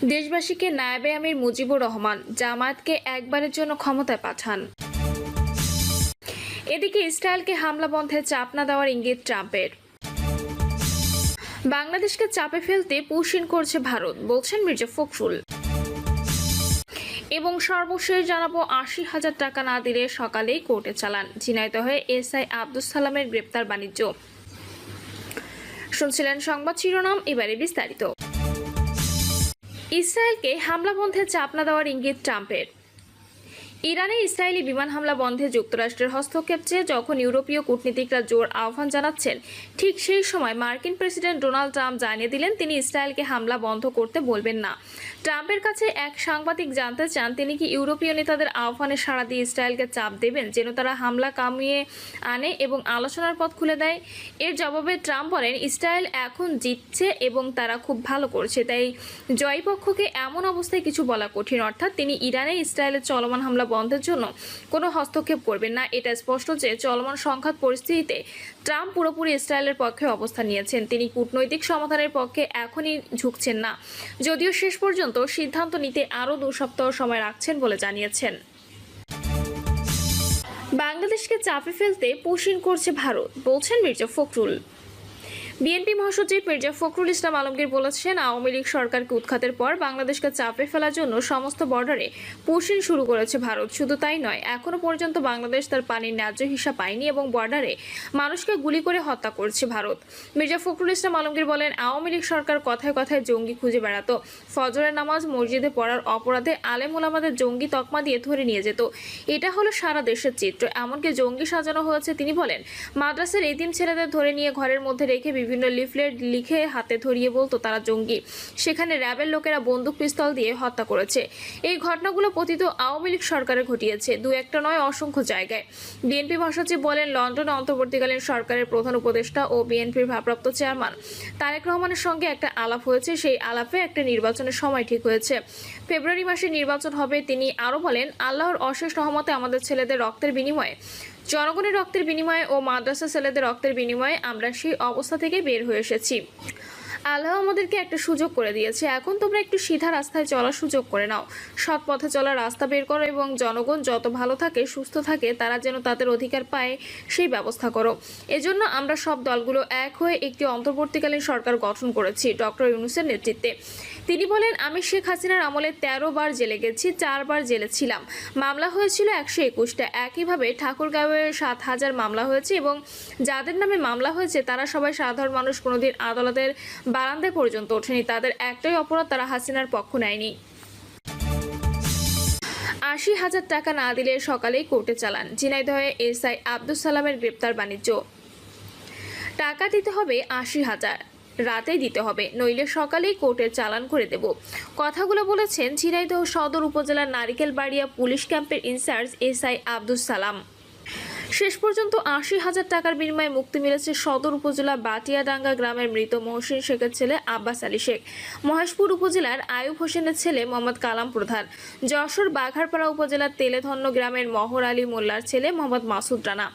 দেশবাসীকে নায়েবে আমির মুজিবুর রহমান জামায়াতকে একবারের জন্য ক্ষমতায় পাঠান। এদিকে ইসরায়েলকে হামলা বন্ধে চাপ না দেওয়ার ইঙ্গিত ট্রাম্পের। বাংলাদেশকে চাপে ফেলতে পুশিন করছে ভারত, বলছেন মির্জা ফখরুল। এবং সর্বশেষ জানাবো, ৮০,০০০ টাকা না দিলে সকালেই কোর্টে চালান, ঝিনাইদহে এসআই আব্দুস সালামের গ্রেপ্তার বাণিজ্য। শুনছিলেন সংবাদ শিরোনাম, এবারে বিস্তারিত। ইসরায়েলকে হামলা বন্ধে চাপ না দেওয়ার ইঙ্গিত ট্রাম্পের। ইরানে ইসরায়েলি বিমান হামলা বন্ধে যুক্তরাষ্ট্রের হস্তক্ষেপ চেয়ে যখন ইউরোপীয় কূটনীতিকরা জোর আহ্বান জানাচ্ছেন, ঠিক সেই সময় মার্কিন প্রেসিডেন্ট ডোনাল্ড ট্রাম্প জানিয়ে দিলেন তিনি ইসরায়েলকে হামলা বন্ধ করতে বলবেন না। ট্রাম্পের কাছে এক সাংবাদিক জানতে চান তিনি কি ইউরোপীয় নেতাদের আহ্বানে সাড়া দিয়ে ইসরায়েলকে চাপ দেবেন যেন তারা হামলা কামিয়ে আনে এবং আলোচনার পথ খুলে দেয়। এর জবাবে ট্রাম্প বলেন, ইসরায়েল এখন জিতছে এবং তারা খুব ভালো করছে, তাই জয়ী পক্ষকে এমন অবস্থায় কিছু বলা কঠিন। অর্থাৎ তিনি ইরানে ইসরায়েলের চলমান হামলা বন্ধের জন্য কোনো হস্তক্ষেপ করবেন না। এটা স্পষ্ট যে চলমান সংঘাত পরিস্থিতিতে ট্রাম্প পুরোপুরি ইসরায়েলের পক্ষে অবস্থান নিয়েছেন। তিনি কূটনৈতিক সমাধানের পক্ষে এখনই ঝুঁকছেন না, যদিও শেষ পর্যন্ত সিদ্ধান্ত নিতে আরও 2 সপ্তাহ সময় রাখছেন বলে জানিয়েছেন। বাংলাদেশকে চাপে ফেলতে পুশিন করছে ভারত, বলছেন মির্জা ফখরুল। বিএনপি মহাসচিব মির্জা ফখরুল ইসলাম আলমগীর বলেছেন, আওয়ামী লীগ সরকারকে উৎখাতের পর বাংলাদেশকে চাপে ফেলার জন্য সমস্ত বর্ডারে পুশিন শুরু করেছে ভারত। শুধু তাই নয়, এখনো পর্যন্ত বাংলাদেশ তার পানির ন্যায্য হিস্সা পায়নি এবং বর্ডারে মানুষকে গুলি করে হত্যা করছে ভারত। মির্জা ফখরুল ইসলাম আলমগীর বলেন, আওয়ামী লীগ সরকার কথায় কথায় জঙ্গি খুঁজে বেড়াতো। ফজরের নামাজ মসজিদে পড়ার অপরাধে আলেম ওলামাদের জঙ্গি তকমা দিয়ে ধরে নিয়ে যেত। এটা হলো সারা দেশের চিত্র, এমনকি জঙ্গি সাজানো হয়েছে। তিনি বলেন, মাদ্রাসার এতিম ছেলেদের ধরে নিয়ে ঘরের মধ্যে রেখে বিভিন্ন লিফলেট লিখে হাতে ধরিয়ে বলতো তারা জঙ্গি। সেখানে র্যাবের লোকেরা বন্দুক পিস্তল দিয়ে হত্যা করেছে। এই ঘটনাগুলো পতিত আওয়ামী লীগ সরকারে ঘটিয়েছে, 2-1টা নয়, অসংখ্য জায়গায়। বিএনপি মহাসচিব বলেন, লন্ডনে অন্তর্বর্তীকালীন সরকারের প্রধান উপদেষ্টা ও বিএনপির ভারপ্রাপ্ত চেয়ারম্যান তারেক রহমানের সঙ্গে একটা আলাপ হয়েছে। সেই আলাপে একটা নির্বাচনের সময় ঠিক হয়েছে, ফেব্রুয়ারি মাসে নির্বাচন হবে। তিনি আরও বলেন, আল্লাহর অশেষ রহমতে আমাদের ছেলেদের রক্তের বিনিময়ে, জনগণের রক্তের বিনিময়ে ও মাদ্রাসা ছেলেদের রক্তের বিনিময়ে আমরা সেই অবস্থা থেকে বের হয়ে এসেছি। আল্লাহ আমাদেরকে একটা সুযোগ করে দিয়েছে, এখন তোমরা একটু সিধা রাস্তায় চলার সুযোগ করে নাও, সৎ পথে চলার রাস্তা বের করো এবং জনগণ যত ভালো থাকে সুস্থ থাকে তারা যেন তাদের অধিকার পায় সেই ব্যবস্থা করো। এজন্য আমরা সব দলগুলো এক হয়ে একটি অন্তর্বর্তীকালীন সরকার গঠন করেছি ডক্টর ইউনূসের নেতৃত্বে। তিনি বলেন, আমি শেখ হাসিনার আমলে 13 বার জেলে গেছি, 4 বার জেলে ছিলাম, মামলা হয়েছিল 121টা। একইভাবে ঠাকুরগাঁওয়ে 7,000 মামলা হয়েছে এবং যাদের নামে মামলা হয়েছে তারা সবাই সাধারণ মানুষ, কোনোদিন আদালতের বারান্দায় পর্যন্ত ওঠেনি। তাদের একটাই অপরাধ, তারা হাসিনার পক্ষ নেয়নি। ৮০,০০০ টাকা না দিলে সকালেই কোর্টে চালান, ঝিনাইদহে এসআই আব্দুস সালামের গ্রেপ্তার বাণিজ্য। টাকা দিতে হবে ৮০,০০০, রাতেই দিতে হবে, নইলে সকালেই কোর্টের চালান করে দেব। কথাগুলো বলেছেন ঝিনাইদহ সদর উপজেলার নারিকেলবাড়িয়া পুলিশ ক্যাম্পের ইনচার্জ এসআই আব্দুস সালাম। শেষ পর্যন্ত ৮০,০০০ টাকার বিনিময়ে মুক্তি মিলেছে সদর উপজেলা বাটিয়াডাঙ্গা গ্রামের মৃত মহসিন শেখের ছেলে আব্বাস আলী শেখ, মহেশপুর উপজেলার আয়ুব হোসেনের ছেলে মোহাম্মদ কালাম প্রধান, যশোর বাঘারপাড়া উপজেলার তেলেধন্য গ্রামের মহর আলী মোল্লার ছেলে মোহাম্মদ মাসুদ রানা,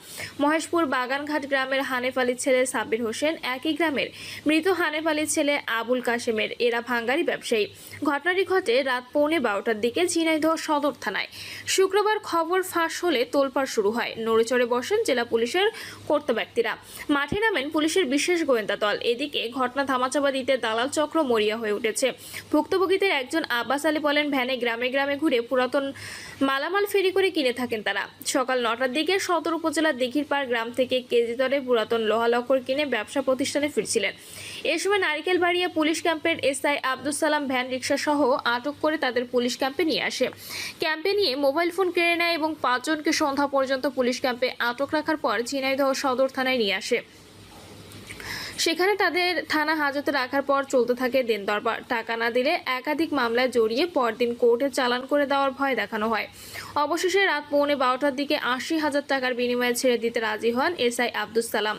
মহেশপুর বাগানঘাট গ্রামের হানেফ আলীর ছেলে সাব্বির হোসেন, একই গ্রামের মৃত হানেফ আলীর ছেলে আবুল কাশেমের। এরা ভাঙ্গারি ব্যবসায়ী। ঘটনাটি ঘটে রাত 11:15টার দিকে ঝিনাইদহ সদর থানায়। শুক্রবার খবর ফাঁস হলে তোলপাড় শুরু হয়। নড়েচড়ে বসেন জেলা পুলিশের কর্তা ব্যক্তিরা, মাঠে নামেন পুলিশের বিশেষ গোয়েন্দা দল। এদিকে ঘটনা ধামাচাপা দিতে দালাল চক্র মরিয়া হয়ে উঠেছে। ভুক্তভোগীদের একজন আব্বাস আলী বলেন, ভ্যানে গ্রামে গ্রামে ঘুরে পুরাতন মালামাল ফেরি করে কিনে থাকেন তারা। সকাল 9টার দিকে সদর উপজেলার দিঘিরপাড় গ্রাম থেকে কেজি দরে পুরাতন লোহা লক্কর কিনে ব্যবসা প্রতিষ্ঠানে ফিরছিলেন। এ সময় নারিকেলবাড়িয়া পুলিশ ক্যাম্পের SI Abdus Salam van rickshaw সহ আটক করে তাদের পুলিশ ক্যাম্পে নিয়ে আসে। ক্যাম্পে নিয়ে মোবাইল ফোন কেড়ে নেয় এবং 5 জনকে সন্ধ্যা পর্যন্ত পুলিশ ক্যাম্পে আটক রাখার পর ঝিনাইদহ সদর থানায় নিয়ে আসে। সেখানে তাদের থানা হাজতে রাখার পর চলতে থাকে দিন দরবার। টাকা না দিলে একাধিক মামলায় জড়িয়ে পরদিন কোর্টে চালান করে দেওয়ার ভয় দেখানো হয়। অবশেষে রাত 11:15টার দিকে ৮০,০০০ টাকার বিনিময়ে ছেড়ে দিতে রাজি হন এসআই আব্দুস সালাম।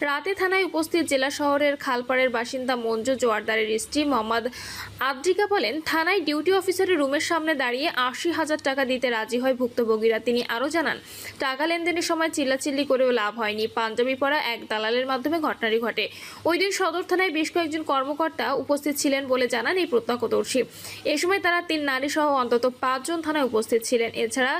রাতে থানায় উপস্থিত জেলা শহরের খালপাড়ের বাসিন্দা মঞ্জু জোয়ারদারের স্ত্রী মোহাম্মদ আবদিকা বলেন, থানায় ডিউটি অফিসারের রুমের সামনে দাঁড়িয়ে ৮০,০০০ টাকা দিতে রাজি হয় ভুক্তভোগীরা। তিনি আরও জানান, টাকা লেনদেনের সময় চিল্লাচিল্লি করেও লাভ হয়নি। পাঞ্জাবি পরা এক দালালের মাধ্যমে ঘটনাটি ঘটে। ওই দিন সদর থানায় বেশ কয়েকজন কর্মকর্তা উপস্থিত ছিলেন বলে জানান এই প্রত্যক্ষদর্শী। এ সময় তারা 3 নারী সহ অন্তত 5 জন থানায় উপস্থিত ছিলেন। এছাড়া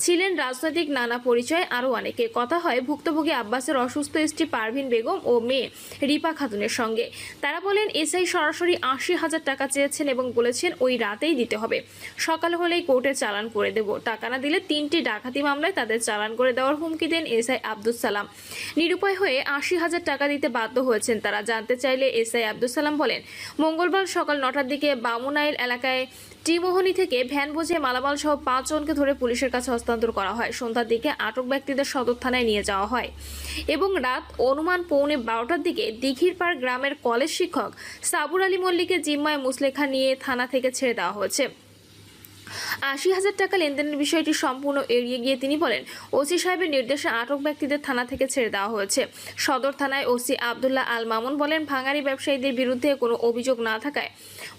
ছিলেন রাজনৈতিক নানা পরিচয় আরও অনেকে। কথা হয় ভুক্তভোগী আব্বাসের অসুস্থ স্ত্রী পারভিন বেগম ও মেয়ে রিপা খাতুনের সঙ্গে। তারা বলেন এসআই সরাসরি 80,000 টাকা চেয়েছেন এবং বলেছেন ওই রাতেই দিতে হবে, সকাল হলেই কোর্টে চালান করে দেব। টাকা না দিলে 3টি ডাকাতি মামলায় তাদের চালান করে দেওয়ার হুমকি দেন এসআই আব্দুস সালাম। নিরুপায় হয়ে 80,000 টাকা দিতে বাধ্য হয়েছেন তারা। জানতে চাইলে এসআই আব্দুস সালাম বলেন, মঙ্গলবার সকাল 9টার দিকে বামুনাইল এলাকায় ত্রিমোহনী থেকে ভ্যান বোঝে মালামাল সহ 5 জনকে ধরে পুলিশের কাছে হস্তান্তর করা হয়। সন্ধ্যার দিকে আটক ব্যক্তিদের সদর থানায় নিয়ে যাওয়া হয় এবং রাত অনুমান পৌনে 12টার দিকে দিঘির পাড় গ্রামের কলেজ শিক্ষক সাবুর আলী মল্লিকের জিম্মায় মুসলেখা নিয়ে থানা থেকে ছেড়ে দেওয়া হয়েছে। 80,000 টাকা লেনদেনের বিষয়টি সম্পূর্ণ এড়িয়ে গিয়ে তিনি বলেন, ওসি সাহেবের নির্দেশে আটক ব্যক্তিদের থানা থেকে ছেড়ে দেওয়া হয়েছে। সদর থানায় ওসি আব্দুল্লাহ আল মামুন বলেন, ভাঙারি ব্যবসায়ীদের বিরুদ্ধে কোনো অভিযোগ না থাকায়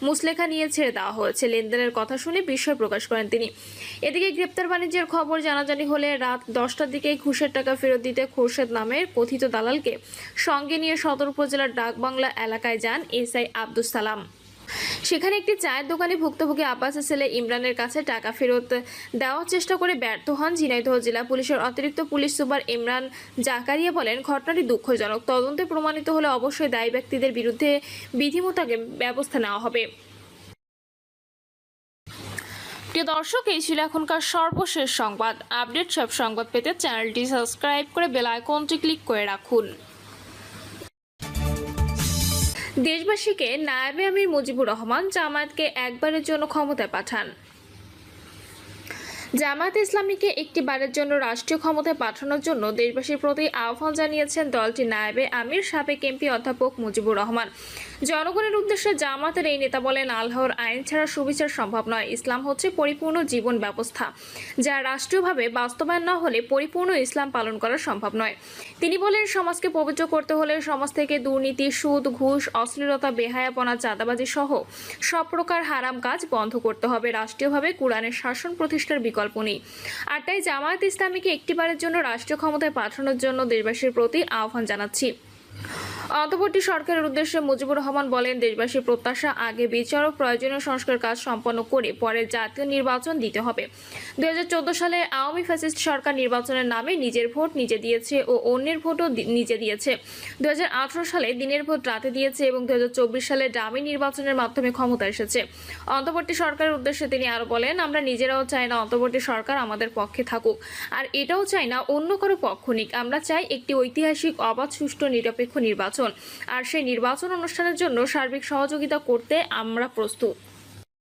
মুসলেখা নিয়ে ছেড়ে দেওয়া হয়েছে। লেনদেনের কথা শুনে বিস্ময় প্রকাশ করেন তিনি। এদিকে গ্রেপ্তার বাণিজ্যের খবর জানাজানি হলে রাত 10টার দিকে ঘুষের টাকা ফেরত দিতে খোরশেদ নামের কথিত দালালকে সঙ্গে নিয়ে সদর উপজেলার ডাকবাংলা এলাকায় যান এসআই আব্দুস সালাম। সেখানে একটি চায়ের দোকানে ভুক্তভোগী আব্বাসের ছেলে ইমরানের কাছে টাকা ফেরত দেওয়ার চেষ্টা করে ব্যর্থ হন। ঝিনাইদহ জেলা পুলিশের অতিরিক্ত পুলিশ সুপার ইমরান জাকারিয়া বলেন, ঘটনাটি দুঃখজনক। তদন্তে প্রমাণিত হলে অবশ্যই দায়ী ব্যক্তিদের বিরুদ্ধে বিধিমোতাবেক ব্যবস্থা নেওয়া হবে। প্রিয় দর্শক, এই ছিল এখনকার সর্বশেষ সংবাদ। আপডেট সব সংবাদ পেতে চ্যানেলটি সাবস্ক্রাইব করে বেল আইকনটি ক্লিক করে রাখুন। দেশবাসীকে নায়েবে আমির মুজিবুর রহমান জামায়াতকে একবারের জন্য ক্ষমতায় পাঠান। জামায়াত ইসলামীকে একটি বারের জন্য রাষ্ট্রীয় ক্ষমতায় পাঠানোর জন্য দেশবাসীর প্রতি আহ্বান জানিয়েছেন দলটির নায়েবে আমির সাবেক এমপি অধ্যাপক মুজিবুর রহমান। জনগণের উদ্দেশ্যে জামায়াতের এই নেতা বলেন, আল্লাহর আইন ছাড়া সুবিচার সম্ভব নয়। ইসলাম হচ্ছে পরিপূর্ণ জীবন ব্যবস্থা, যা রাষ্ট্রীয়ভাবে বাস্তবায়ন না হলে পরিপূর্ণ ইসলাম পালন করা সম্ভব নয়। তিনি বলেন, সমাজকে পবিত্র করতে হলে সমাজ থেকে দুর্নীতি, সুদ, ঘুষ, অশ্লীলতা, বেহায়াপনা, চাঁদাবাজি সহ সব প্রকার হারাম কাজ বন্ধ করতে হবে। রাষ্ট্রীয়ভাবে কোরআনের শাসন প্রতিষ্ঠার বিকল্প নেই। আর তাই জামায়াত ইসলামীকে একটিবারের জন্য রাষ্ট্রীয় ক্ষমতায় পাঠানোর জন্য দেশবাসীর প্রতি আহ্বান জানাচ্ছি। অন্তর্বর্তী সরকারের উদ্দেশ্যে মুজিবুর রহমান বলেন, দেশবাসীর প্রত্যাশা আগে বিচার ও প্রয়োজনীয় সংস্কার কাজ সম্পন্ন করে পরে জাতীয় নির্বাচন দিতে হবে। 2014 সালে আওয়ামী ফ্যাসিস্ট সরকার নির্বাচনের নামে নিজের ভোট নিজে দিয়েছে ও অন্যের ভোটও নিজে দিয়েছে। 2018 সালে দিনের ভোট রাতে দিয়েছে এবং 2024 সালে ডামি নির্বাচনের মাধ্যমে ক্ষমতা এসেছে। অন্তর্বর্তী সরকারের উদ্দেশ্যে তিনি আরো বলেন, আমরা নিজেরাও চাই না অন্তর্বর্তী সরকার আমাদের পক্ষে থাকুক, আর এটাও চাই না অন্য কারো পক্ষ নিক। আমরা চাই একটি ঐতিহাসিক, অবাধ, সুষ্ঠু, নিরপেক্ষ নির্বাচন, আর সেই নির্বাচন অনুষ্ঠানের জন্য সার্বিক সহযোগিতা করতে আমরা প্রস্তুত।